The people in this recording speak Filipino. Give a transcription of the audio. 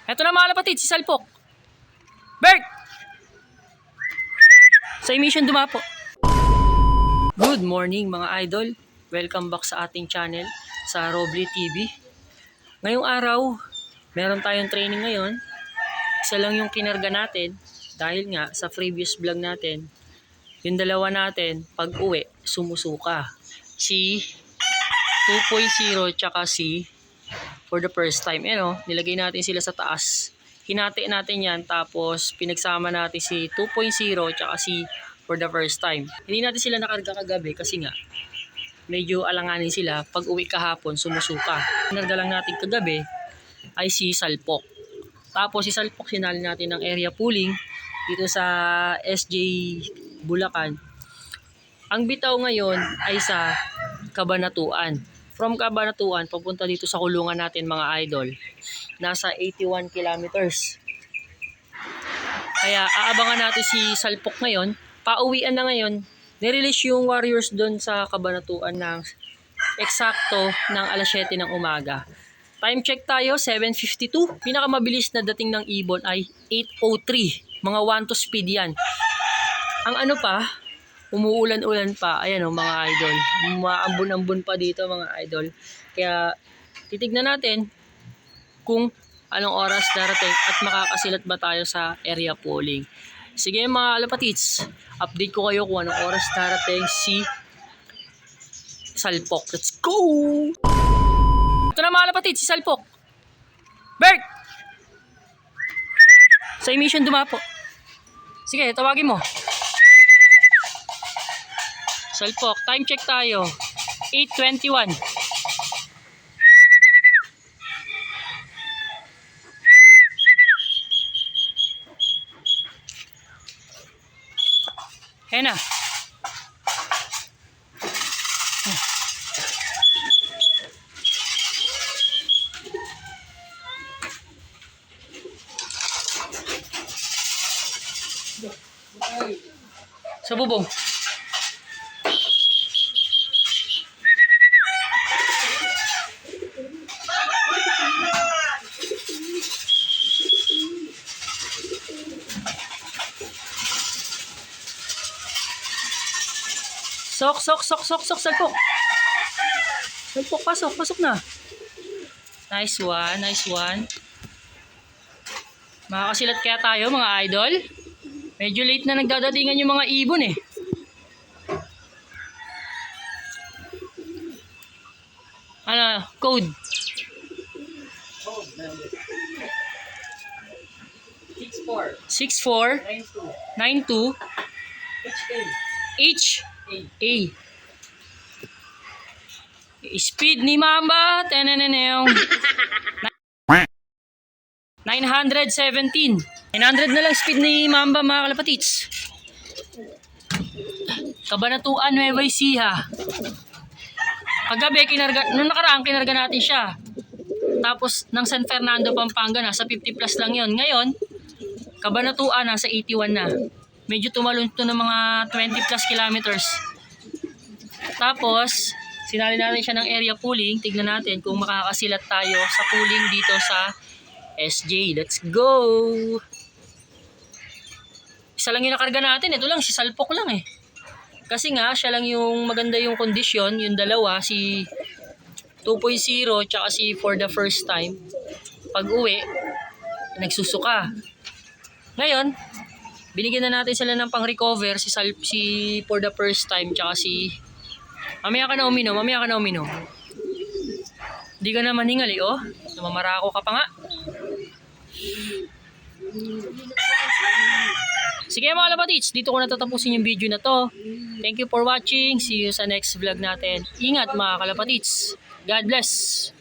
Eto na mga kapatid, si Salpok. Bert! Sa emission dumapo. Good morning mga idol. Welcome back sa ating channel sa Roble TV. Ngayong araw, meron tayong training ngayon. Isa lang yung kinarga natin dahil nga sa previous vlog natin, yung dalawa natin pag uwi, sumusuka. Si 2.0 tsaka si for the first time. Nilagay natin sila sa taas. Hinati natin yan tapos pinagsama natin si 2.0 tsaka si for the first time. Hindi natin sila nakarga kagabi kasi nga medyo alanganin sila. Pag uwi kahapon, sumusuka. Kinarga lang natin kagabi ay si Salpok. Tapos si Salpok sinali natin ng area pooling dito sa SJ Bulacan. Ang bitaw ngayon ay sa Cabanatuan. From Cabanatuan, papunta dito sa kulungan natin mga idol. Nasa 81 kilometers. Kaya aabangan natin si Salpok ngayon. Pauwian na ngayon. Nirelease yung Warriors doon sa Cabanatuan ng eksakto ng alas 7 ng umaga. Time check tayo, 7:52. Pinakamabilis na dating ng ibon ay 8:03. Mga 1 to speed yan. Ang ano pa, umuulan-ulan pa. Ayan mga idol. Maambon-ambon pa dito mga idol. Kaya titignan natin kung anong oras darating at makakasilat ba tayo sa area polling. Sige mga kalapatids, update ko kayo kung anong oras darating si Salpok. Let's go! Ito na mga kalapatids, si Salpok. Bert! Sa emission dumapo. Sige, tawagin mo. Salpok, time check tayo. 8:21. Ayan na. Sa bubong. Sok, Salpok. Salpok, pasok na. Nice one. Makakasilat kaya tayo mga idol? Medyo late na nagdadatingan yung mga ibon eh. Ano, code? 64 92 HA. Speed ni Mamba 917. 900 na lang speed ni Mamba mga kalapatids. Cabanatuan, Nueva Ecija. Kagabi nung nakaraan kinarga natin siya. Tapos ng San Fernando, Pampanga nasa 50 plus lang yon. Ngayon Cabanatuan nasa 81 na. Medyo tumalon to ng mga 20 plus kilometers. Tapos sinali natin siya ng area pooling. Tignan natin kung makakasilat tayo sa pooling dito sa SJ. Let's go! Isa lang yung nakarga natin. Ito lang, si Salpok lang eh. Kasi nga, siya lang yung maganda yung kondisyon. Yung dalawa, si 2.0 tsaka si for the first time. Pag uwi, nagsusuka. Ngayon, binigyan na natin sila ng pang-recover. Si for the first time tsaka si... Mamaya ka na uminom. Hindi ka na maningal eh, oh. Namamarako ka pa nga. Sige mga kalapatids, dito ko natatapusin yung video na to. Thank you for watching. See you sa next vlog natin. Ingat mga kalapatids. God bless.